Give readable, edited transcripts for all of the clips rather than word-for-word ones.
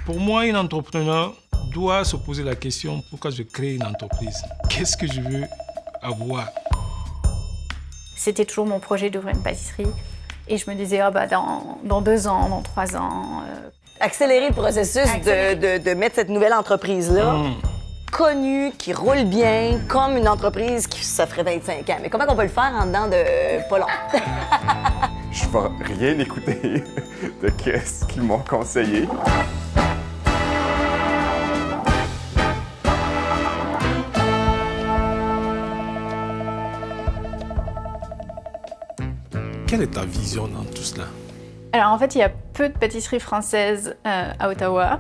Pour moi, un entrepreneur doit se poser la question pourquoi je crée une entreprise. Qu'est-ce que je veux avoir? C'était toujours mon projet d'ouvrir une pâtisserie. Et je me disais, dans 2 ans, dans 3 ans... Accélérer le processus de mettre cette nouvelle entreprise-là, connue, qui roule bien, comme une entreprise qui ça ferait 25 ans. Mais comment on peut le faire en dedans de pas long? Je vais rien écouter de qu'est-ce qu'ils m'ont conseillé. Quelle est ta vision dans tout cela? Alors en fait, il y a peu de pâtisseries françaises à Ottawa.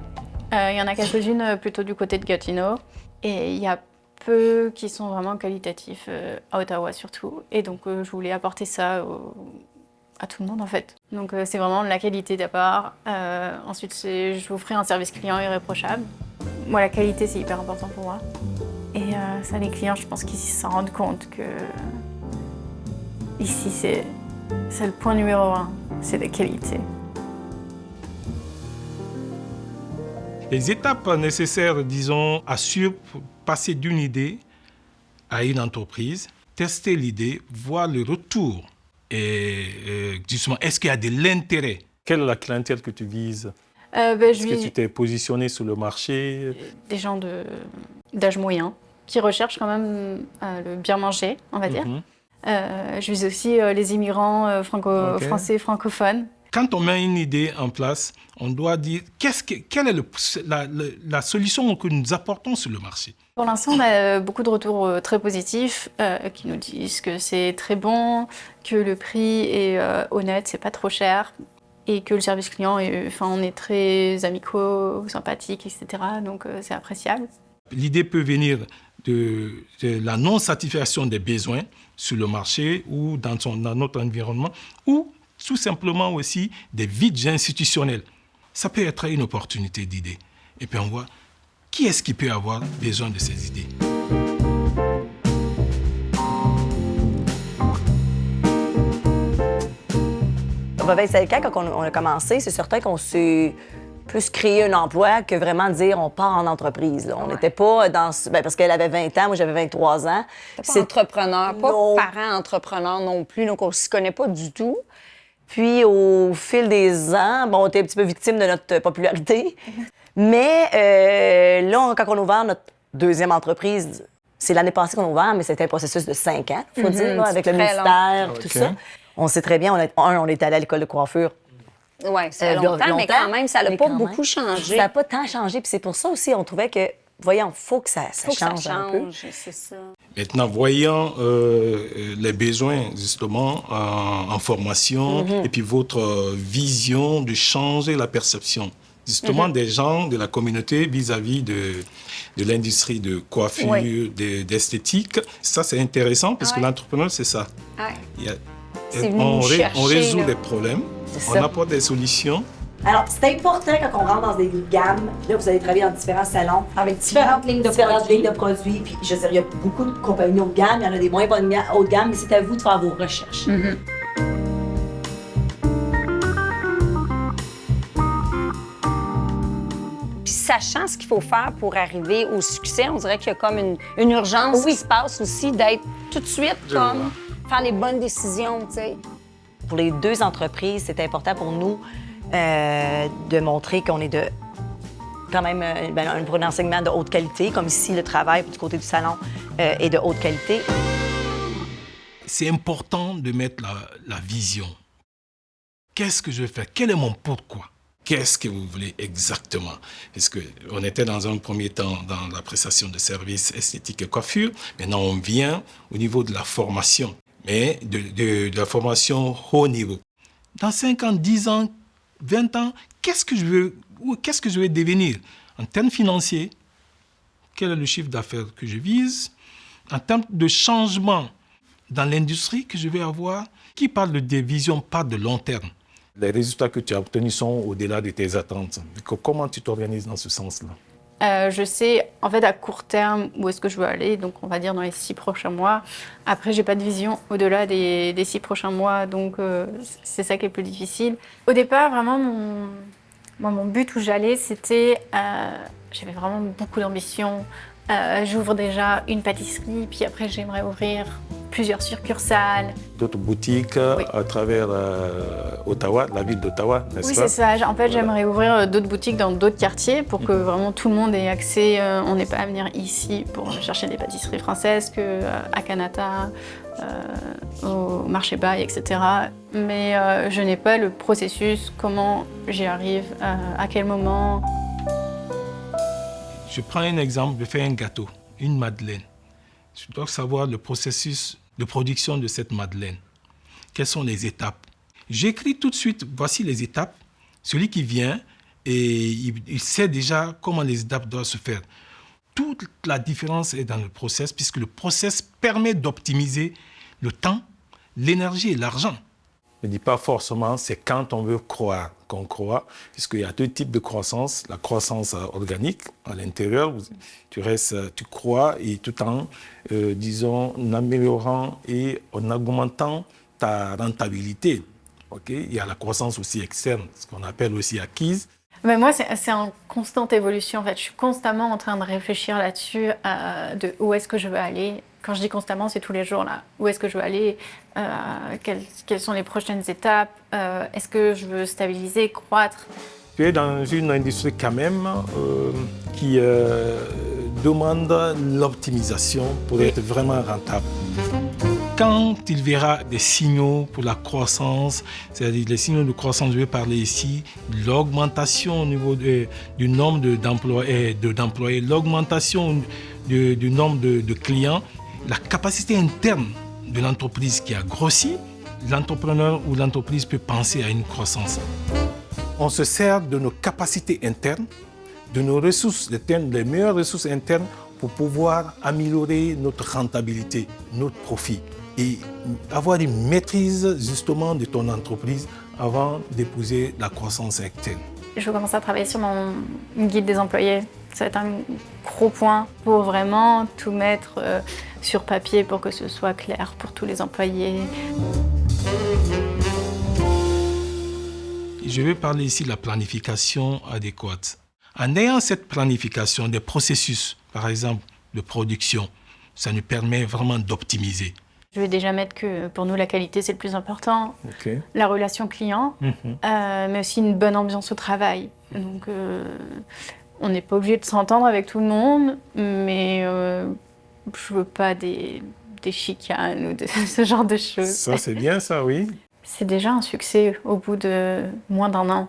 Il y en a quelques-unes plutôt du côté de Gatineau. Et il y a peu qui sont vraiment qualitatifs à Ottawa surtout. Et donc je voulais apporter ça à tout le monde en fait. Donc c'est vraiment la qualité d'abord. Ensuite, je vais offrir un service client irréprochable. Moi, la qualité, c'est hyper important pour moi. Et ça, les clients, je pense qu'ils s'en rendent compte que ici, c'est le point numéro 1, c'est la qualité. Les étapes nécessaires, disons, à passer d'une idée à une entreprise, tester l'idée, voir le retour. Et justement, est-ce qu'il y a de l'intérêt? Quelle est la clientèle que tu vises? Est-ce que tu t'es positionné sur le marché? Des gens d'âge moyen qui recherchent quand même le bien manger, on va dire. Je vise aussi les immigrants français francophones. Quand on met une idée en place, on doit dire quelle est la solution que nous apportons sur le marché. Pour l'instant, on a beaucoup de retours très positifs qui nous disent que c'est très bon, que le prix est honnête, c'est pas trop cher et que le service client, on est très amicaux, sympathiques, etc. Donc c'est appréciable. L'idée peut venir de la non-satisfaction des besoins sur le marché ou dans notre environnement, ou tout simplement aussi des vides institutionnels. Ça peut être une opportunité d'idée. Et puis on voit qui est-ce qui peut avoir besoin de ces idées. À 25 ans, quand on a commencé, c'est certain qu'on s'est plus créé un emploi que vraiment dire on part en entreprise. Là. On n'était pas dans... parce qu'elle avait 20 ans, moi j'avais 23 ans. C'est entrepreneur, pas parent entrepreneur non plus, donc on ne s'y connaît pas du tout. Puis au fil des ans, on était un petit peu victime de notre popularité. Mais là, quand on a ouvert notre deuxième entreprise, c'est l'année passée qu'on a ouvert, mais c'était un processus de 5 ans, il faut dire, là, avec le ministère, tout ça. On sait très bien, on est allé à l'école de coiffure. Oui, c'est longtemps, mais quand même, ça n'a pas beaucoup changé. Ça n'a pas tant changé, puis c'est pour ça aussi, on trouvait que, voyons, il faut que ça change un peu. C'est ça. Maintenant, voyant les besoins, justement, en formation, et puis votre vision de changer la perception, justement, des gens, de la communauté vis-à-vis de l'industrie de coiffure, d'esthétique, ça, c'est intéressant, parce que l'entrepreneur, c'est ça. On résout des problèmes, on apporte des solutions. Alors, c'est important quand on rentre dans des gammes. Là, vous allez travailler dans différents salons. Avec différentes lignes de produits. Puis, je veux dire, il y a beaucoup de compagnies haut de gamme. Il y en a des moins bonnes haut de gamme, mais c'est à vous de faire vos recherches. Puis, sachant ce qu'il faut faire pour arriver au succès, on dirait qu'il y a comme une urgence qui se passe aussi d'être tout de suite comme faire les bonnes décisions, tu sais. Pour les 2 entreprises, c'est important pour nous de montrer qu'on est quand même un enseignement de haute qualité, comme ici, le travail du côté du salon est de haute qualité. C'est important de mettre la vision. Qu'est-ce que je vais faire? Quel est mon pourquoi? Qu'est-ce que vous voulez exactement? Parce qu'on était dans un premier temps dans la prestation de services esthétiques et coiffure. Maintenant, on vient au niveau de la formation, mais de la formation haut niveau. Dans 5 ans, 10 ans, 20 ans, qu'est-ce que je vais devenir en termes financiers? Quel est le chiffre d'affaires que je vise? En termes de changement dans l'industrie que je vais avoir? Qui parle de vision parle de long terme. Les résultats que tu as obtenus sont au-delà de tes attentes. Comment tu t'organises dans ce sens-là? Je sais, en fait, à court terme, où est-ce que je veux aller, donc on va dire dans les 6 prochains mois. Après, j'ai pas de vision au-delà des 6 prochains mois, donc c'est ça qui est plus difficile. Au départ, vraiment, Moi, mon but où j'allais, c'était... j'avais vraiment beaucoup d'ambition. J'ouvre déjà une pâtisserie, puis après, j'aimerais ouvrir plusieurs succursales. D'autres boutiques à travers Ottawa, la ville d'Ottawa, n'est-ce Oui, pas? c'est ça. En fait, j'aimerais ouvrir d'autres boutiques dans d'autres quartiers pour que vraiment tout le monde ait accès. On n'ait pas à venir ici pour chercher des pâtisseries françaises qu'à Kanata, au marché Baille, etc. Mais je n'ai pas le processus, comment j'y arrive, à quel moment. Je prends un exemple, je fais un gâteau, une madeleine. Je dois savoir le processus de production de cette madeleine. Quelles sont les étapes? J'écris tout de suite, voici les étapes. Celui qui vient, et il sait déjà comment les étapes doivent se faire. Toute la différence est dans le process, puisque le process permet d'optimiser le temps, l'énergie et l'argent. Je ne dis pas forcément, c'est quand on veut croire qu'on croit, puisqu'il y a deux types de croissance. La croissance organique, à l'intérieur, tu crois, et tout en, en améliorant et en augmentant ta rentabilité. Okay? Il y a la croissance aussi externe, ce qu'on appelle aussi acquise. Mais moi, c'est en constante évolution. En fait, je suis constamment en train de réfléchir là-dessus, de où est-ce que je veux aller. Quand je dis constamment, c'est tous les jours là. Où est-ce que je veux aller? Quelles sont les prochaines étapes? Est-ce que je veux stabiliser, croître? Tu es dans une industrie quand même qui demande l'optimisation pour être vraiment rentable. Quand il verra des signaux pour la croissance, c'est-à-dire les signaux de croissance, je vais parler ici, l'augmentation au niveau du nombre d'employés, l'augmentation du nombre de clients, la capacité interne de l'entreprise qui a grossi, l'entrepreneur ou l'entreprise peut penser à une croissance. On se sert de nos capacités internes, de nos ressources internes, les meilleures ressources internes pour pouvoir améliorer notre rentabilité, notre profit et avoir une maîtrise justement de ton entreprise avant d'épouser la croissance externe. Je vais commencer à travailler sur mon guide des employés. Ça va être un gros point pour vraiment tout mettre sur papier pour que ce soit clair pour tous les employés. Je vais parler ici de la planification adéquate. En ayant cette planification des processus, par exemple, de production, ça nous permet vraiment d'optimiser. Je vais déjà mettre que pour nous, la qualité, c'est le plus important. Okay. La relation client, mais aussi une bonne ambiance au travail. Donc, on n'est pas obligé de s'entendre avec tout le monde, mais je veux pas des chicanes ou ce genre de choses. Ça, c'est bien ça, oui. C'est déjà un succès au bout de moins d'1 an.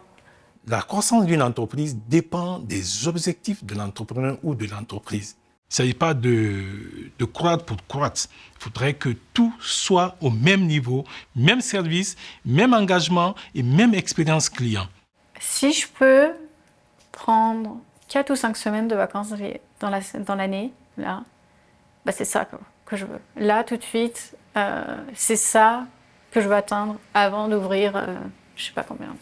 La croissance d'une entreprise dépend des objectifs de l'entrepreneur ou de l'entreprise. Il ne s'agit pas de croître pour croître. Il faudrait que tout soit au même niveau, même service, même engagement et même expérience client. Si je peux prendre 4 ou 5 semaines de vacances dans l'année, là, bah c'est ça que je veux. Là, tout de suite, c'est ça que je veux atteindre avant d'ouvrir, je ne sais pas combien,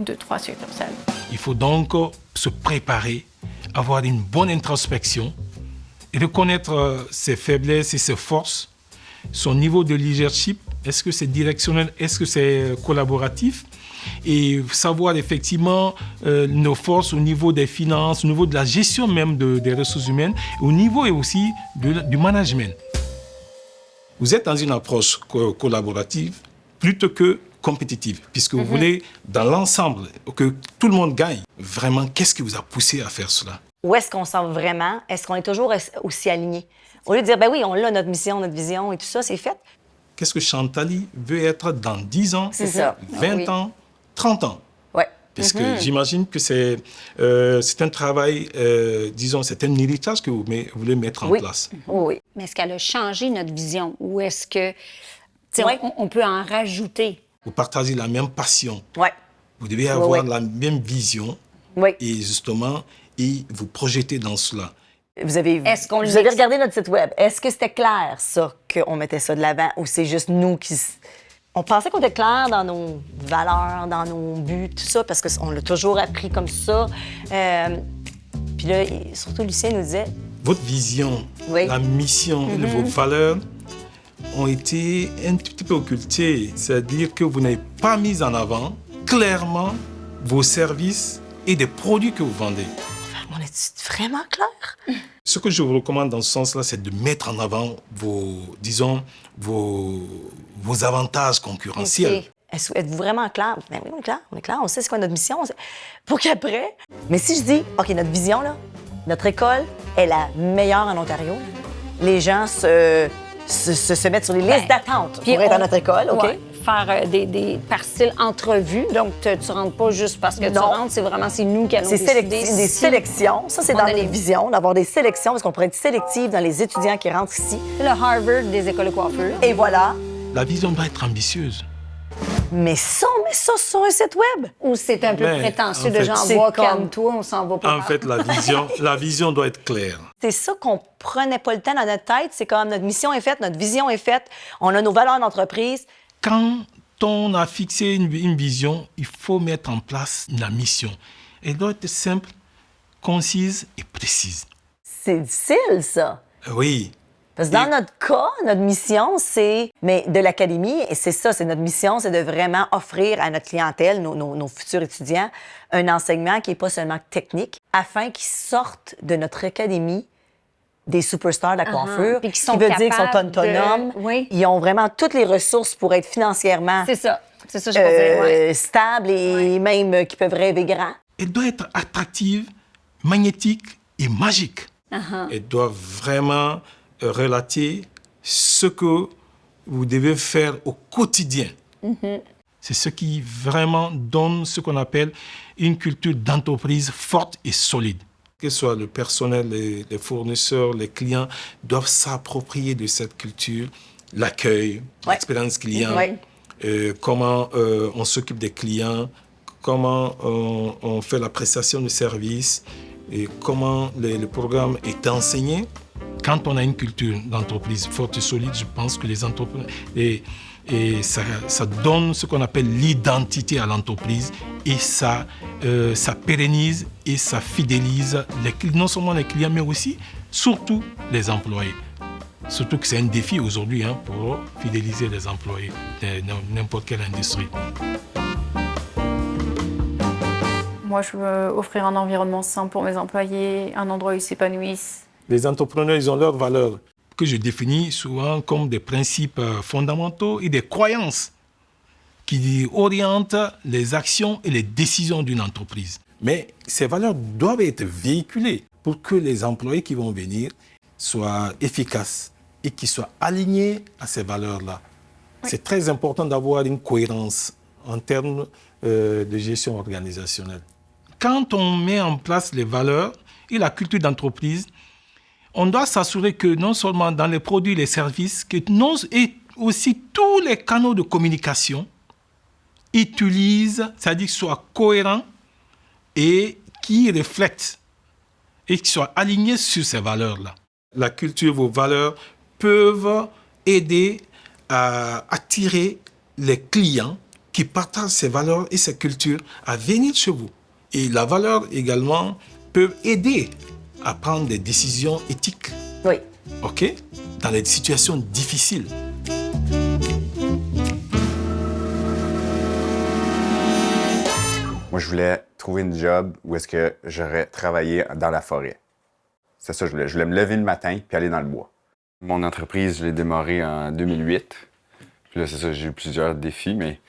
2-3 succursales. Il faut donc se préparer, avoir une bonne introspection, reconnaître ses faiblesses et ses forces, son niveau de leadership, est-ce que c'est directionnel, est-ce que c'est collaboratif, et savoir effectivement nos forces au niveau des finances, au niveau de la gestion même des ressources humaines, au niveau et aussi du management. Vous êtes dans une approche collaborative plutôt que compétitive, puisque vous voulez, dans l'ensemble, que tout le monde gagne. Vraiment, qu'est-ce qui vous a poussé à faire cela? Où est-ce qu'on sent vraiment? Est-ce qu'on est toujours aussi aligné? Au lieu de dire, ben oui, on a notre mission, notre vision et tout ça, c'est fait. Qu'est-ce que Chantali veut être dans 10 ans, C'est ça. 20 ans, 30 ans? Ouais. Parce que j'imagine que c'est un travail, disons, c'est un héritage que vous voulez mettre en place. Oui. Mais est-ce qu'elle a changé notre vision ou est-ce que Ouais. on peut en rajouter? Vous partagez la même passion. Ouais. Vous devez avoir la même vision. Oui. Et justement, et vous projeter dans cela. Vous avez regardé notre site web. Est-ce que c'était clair, ça, qu'on mettait ça de l'avant, ou c'est juste nous qui... On pensait qu'on était clair dans nos valeurs, dans nos buts, tout ça, parce qu'on l'a toujours appris comme ça. Puis là, surtout, Lucien nous disait... Votre vision, la mission, vos valeurs ont été un tout petit peu occultées. C'est-à-dire que vous n'avez pas mis en avant clairement vos services et des produits que vous vendez. On est vraiment clair? Ce que je vous recommande dans ce sens-là, c'est de mettre en avant vos avantages concurrentiels. OK. Êtes-vous vraiment clair? Ben oui, on est clair, on sait c'est quoi notre mission. Pour qu'après... Mais si je dis, OK, notre vision, là, notre école est la meilleure en Ontario, les gens se mettent sur les listes d'attente pour être dans notre école, OK? Ouais, faire par style entrevue. Donc, tu rentres pas juste parce que tu rentres, c'est nous qui allons décider. Des sélections. Ça, c'est dans les visions, d'avoir des sélections, parce qu'on pourrait être sélectif dans les étudiants qui rentrent ici. Le Harvard des écoles de coiffure. Et voilà. La vision doit être ambitieuse. Mais ça, on met ça sur un site web. Ou c'est un peu Mais, prétentieux en de fait, genre, c'est bois, comme- calme-toi, on s'en va pas. En fait, la vision doit être claire. C'est ça qu'on prenait pas le temps dans notre tête. C'est comme notre mission est faite, notre vision est faite, on a nos valeurs d'entreprise. Quand on a fixé une vision, il faut mettre en place la mission. Elle doit être simple, concise et précise. C'est difficile, ça. Oui. Parce que dans notre cas, notre mission, mais de l'académie, et c'est ça, c'est notre mission, c'est de vraiment offrir à notre clientèle, nos futurs étudiants, un enseignement qui n'est pas seulement technique, afin qu'ils sortent de notre académie des superstars de la coiffure, Puis ce qui veut dire qu'ils sont capables autonomes. Oui. Ils ont vraiment toutes les ressources pour être financièrement C'est ça, je veux dire, ouais. stables et même qui peuvent rêver grand. Elle doit être attractive, magnétique et magique. Elle doit vraiment relater ce que vous devez faire au quotidien. C'est ce qui vraiment donne ce qu'on appelle une culture d'entreprise forte et solide. Que ce soit le personnel, les fournisseurs, les clients, doivent s'approprier de cette culture, l'accueil, l'expérience client, comment on s'occupe des clients, comment on fait la prestation de services et comment le programme est enseigné. Quand on a une culture d'entreprise forte et solide, je pense que les entreprises... Et ça donne ce qu'on appelle l'identité à l'entreprise et ça pérennise et ça fidélise non seulement les clients, mais aussi, surtout, les employés. Surtout que c'est un défi aujourd'hui pour fidéliser les employés de n'importe quelle industrie. Moi, je veux offrir un environnement sain pour mes employés, un endroit où ils s'épanouissent. Les entrepreneurs, ils ont leurs valeurs que je définis souvent comme des principes fondamentaux et des croyances qui orientent les actions et les décisions d'une entreprise. Mais ces valeurs doivent être véhiculées pour que les employés qui vont venir soient efficaces et qu'ils soient alignés à ces valeurs-là. Oui. C'est très important d'avoir une cohérence en termes de gestion organisationnelle. Quand on met en place les valeurs et la culture d'entreprise, on doit s'assurer que non seulement dans les produits et les services, et aussi tous les canaux de communication utilisent, c'est-à-dire soient cohérents et qui reflètent et qui soient alignés sur ces valeurs-là. La culture, vos valeurs peuvent aider à attirer les clients qui partagent ces valeurs et ces cultures à venir chez vous. Et la valeur également peut aider à prendre des décisions éthiques. Oui. OK? Dans les situations difficiles. Moi, je voulais trouver une job où est-ce que j'aurais travaillé dans la forêt. C'est ça que je voulais. Je voulais me lever le matin puis aller dans le bois. Mon entreprise, je l'ai démarrée en 2008. Puis là, c'est ça, j'ai eu plusieurs défis, mais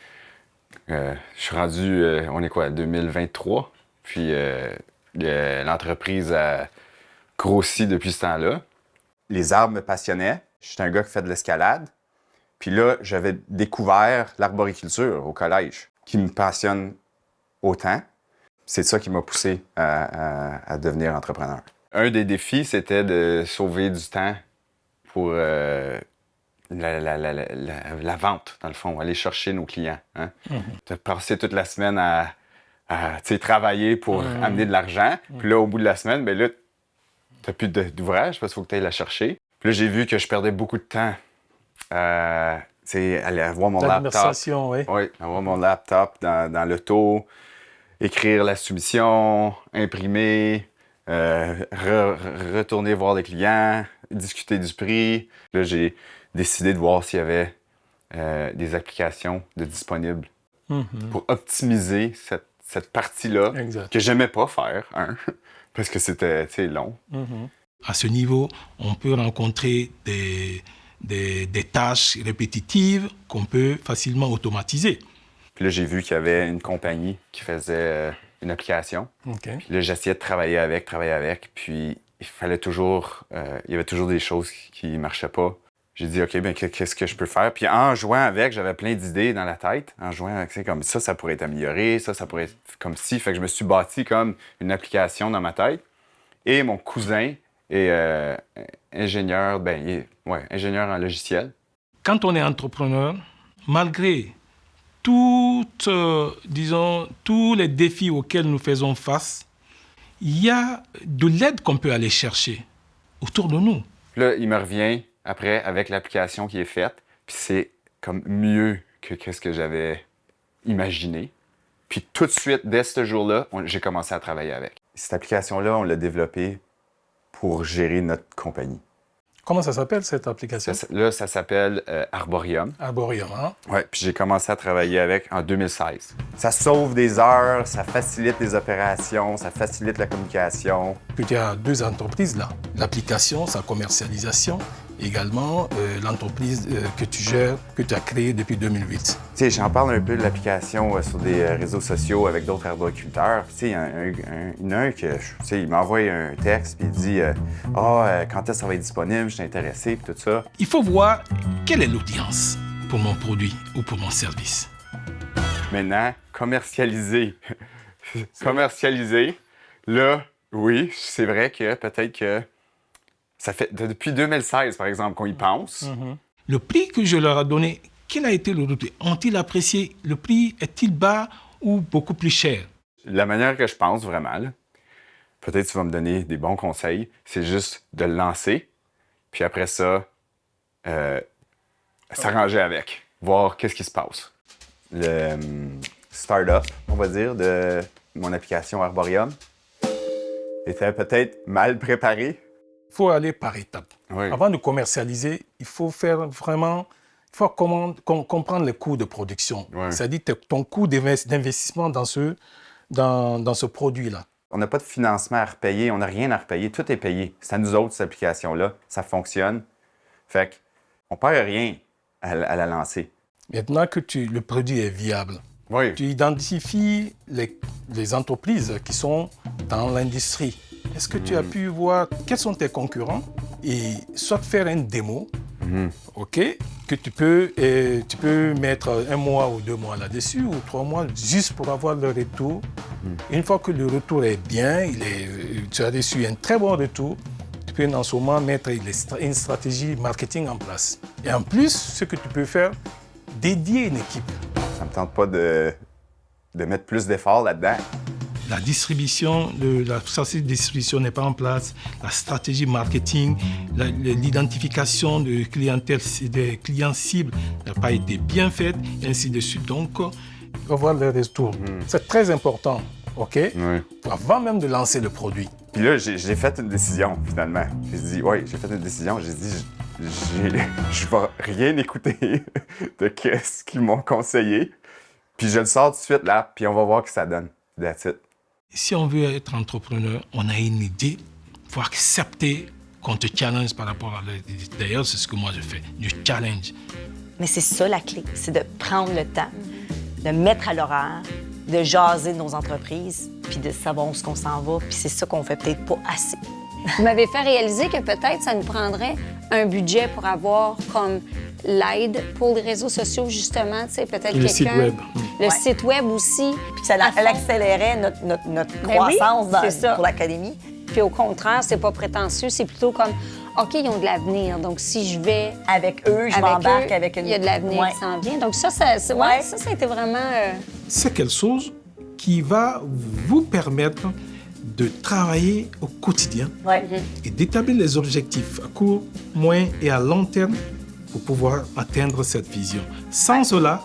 je suis rendu, on est quoi, 2023? Puis l'entreprise a grossi depuis ce temps-là. Les arbres me passionnaient. J'étais un gars qui fait de l'escalade. Puis là, j'avais découvert l'arboriculture au collège, qui me passionne autant. C'est ça qui m'a poussé à devenir entrepreneur. Un des défis, c'était de sauver du temps pour la vente, dans le fond, aller chercher nos clients. Hein? De passer toute la semaine à travailler pour amener de l'argent. Puis là, au bout de la semaine, ben là, t'as plus d'ouvrage parce qu'il faut que tu ailles la chercher. Puis là, j'ai vu que je perdais beaucoup de temps aller avoir mon laptop. Oui, avoir mon laptop dans l'auto, écrire la soumission, imprimer, retourner voir les clients, discuter du prix. Là, j'ai décidé de voir s'il y avait des applications disponibles pour optimiser cette partie-là Exact. que j'aimais pas faire, parce que c'était long. À ce niveau, on peut rencontrer des tâches répétitives qu'on peut facilement automatiser. Puis là, j'ai vu qu'il y avait une compagnie qui faisait une application. OK. Puis là, j'essayais de travailler avec, puis il fallait toujours... il y avait toujours des choses qui marchaient pas. J'ai dit, OK, bien, qu'est-ce que je peux faire? Puis en jouant avec, j'avais plein d'idées dans la tête. En jouant avec, comme ça pourrait être amélioré, ça pourrait être comme ci. Fait que je me suis bâti comme une application dans ma tête. Et mon cousin est ingénieur, ingénieur en logiciel. Quand on est entrepreneur, malgré tous les défis auxquels nous faisons face, il y a de l'aide qu'on peut aller chercher autour de nous. Là, il me revient après avec l'application qui est faite, puis c'est comme mieux que ce que j'avais imaginé. Puis tout de suite, dès ce jour-là, j'ai commencé à travailler avec. Cette application-là, on l'a développée pour gérer notre compagnie. Comment ça s'appelle, cette application? Ça s'appelle Arborium. Arborium, hein? Oui, puis j'ai commencé à travailler avec en 2016. Ça sauve des heures, ça facilite les opérations, ça facilite la communication. Puis il y a 2 entreprises là. L'application, sa commercialisation, également l'entreprise que tu gères, que tu as créée depuis 2008. Tu sais, j'en parle un peu de l'application sur des réseaux sociaux avec d'autres arboriculteurs. Tu sais, il y en a un que, tu sais, il m'envoie un texte puis il dit quand est-ce que ça va être disponible, je suis intéressé puis tout ça. Il faut voir quelle est l'audience pour mon produit ou pour mon service. Maintenant, commercialiser. Commercialiser, là, oui, c'est vrai que peut-être que ça fait depuis 2016, par exemple, qu'on y pense. Le prix que je leur ai donné, quel a été le retour? Ont-ils apprécié? Le prix est-il bas ou beaucoup plus cher? La manière que je pense vraiment, là, peut-être tu vas me donner des bons conseils, c'est juste de le lancer, puis après ça, s'arranger avec, voir qu'est-ce qui se passe. Le start-up, on va dire, de mon application Arborium était peut-être mal préparé. Il faut aller par étapes. Oui. Avant de commercialiser, il faut comprendre les coûts de production. Ouais. C'est-à-dire ton coût d'investissement dans ce produit-là. On n'a pas de financement à repayer, on n'a rien à repayer, tout est payé. C'est à nous autres, cette application-là, ça fonctionne. Fait qu'on ne perd rien à la lancer. Maintenant que le produit est viable, Oui. tu identifies les entreprises qui sont dans l'industrie. Est-ce que tu as pu voir quels sont tes concurrents et soit faire une démo, ok, que tu peux mettre 1 mois ou 2 mois là-dessus ou 3 mois juste pour avoir le retour. Une fois que le retour est bien, tu as reçu un très bon retour, tu peux en ce moment mettre une stratégie marketing en place. Et en plus, ce que tu peux faire, dédier une équipe. Ça me tente pas de mettre plus d'efforts là-dedans. La distribution, la stratégie de distribution n'est pas en place, la stratégie marketing, l'identification de clientèle, des clients cibles n'a pas été bien faite, et ainsi de suite. Donc, il faut voir le retour. C'est très important, OK? Oui. Avant même de lancer le produit. Puis là, j'ai fait une décision, finalement. J'ai dit, j'ai fait une décision. J'ai dit, je vais rien écouter de ce qu'ils m'ont conseillé. Puis je le sors tout de suite, là, puis on va voir ce que ça donne. That's it. Si on veut être entrepreneur, on a une idée, il faut accepter qu'on te challenge par rapport à l'idée. D'ailleurs, c'est ce que moi je fais, du challenge. Mais c'est ça la clé, c'est de prendre le temps, de mettre à l'horaire, de jaser de nos entreprises, puis de savoir où on s'en va, puis c'est ça qu'on fait peut-être pas assez. Vous m'avez fait réaliser que peut-être ça nous prendrait un budget pour avoir comme l'aide pour les réseaux sociaux, justement, tu sais, peut-être Le site web. Le Ouais. site web aussi. Puis ça À fond. accélérait notre Ben oui, croissance c'est ça. pour l'académie. Puis au contraire, c'est pas prétentieux, c'est plutôt comme, OK, ils ont de l'avenir, donc si je vais Avec eux, je m'embarque avec une... il y a de l'avenir Ouais. qui s'en vient. Donc ça a été vraiment... C'est quelque chose qui va vous permettre de travailler au quotidien Ouais. et d'établir les objectifs à court, moyen et à long terme pour pouvoir atteindre cette vision. Sans cela,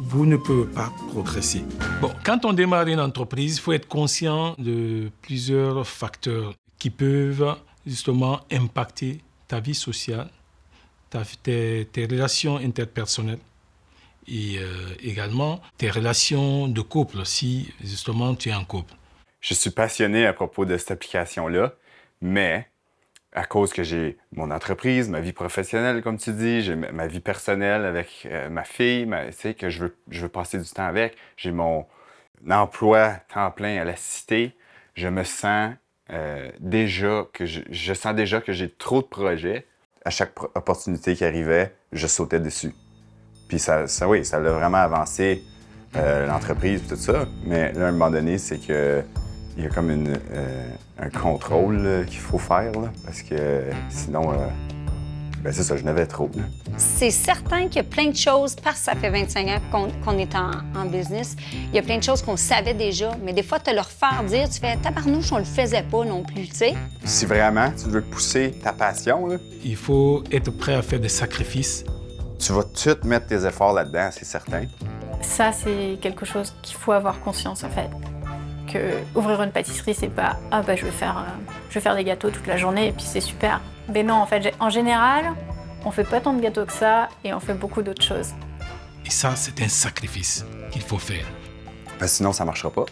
vous ne pouvez pas progresser. Bon, quand on démarre une entreprise, il faut être conscient de plusieurs facteurs qui peuvent justement impacter ta vie sociale, tes relations interpersonnelles et également tes relations de couple, si justement tu es en couple. Je suis passionné à propos de cette application-là, mais à cause que j'ai mon entreprise, ma vie professionnelle, comme tu dis, j'ai ma vie personnelle avec ma fille, tu sais, que je veux passer du temps avec, j'ai mon emploi temps plein à la cité, je me sens déjà que je sens déjà que j'ai trop de projets. À chaque opportunité qui arrivait, je sautais dessus. Puis ça l'a vraiment avancé l'entreprise et tout ça. Mais là, à un moment donné, c'est que il y a comme un contrôle qu'il faut faire, là, parce que sinon, ben c'est ça, je n'avais trop. Là. C'est certain qu'il y a plein de choses, parce que ça fait 25 ans qu'on est en business, il y a plein de choses qu'on savait déjà, mais des fois, te leur faire dire, tu fais « tabarnouche, on le faisait pas non plus », tu sais. Si vraiment tu veux pousser ta passion, là, Il faut être prêt à faire des sacrifices. tu vas tout de suite mettre tes efforts là-dedans, c'est certain. Ça, c'est quelque chose qu'il faut avoir conscience, en fait. Que ouvrir une pâtisserie, c'est pas « ah bah je vais faire des gâteaux toute la journée et puis c'est super ». Mais non, en fait, en général, on fait pas tant de gâteaux que ça et on fait beaucoup d'autres choses. Et ça, c'est un sacrifice qu'il faut faire. Parce que sinon, ça ne marchera pas.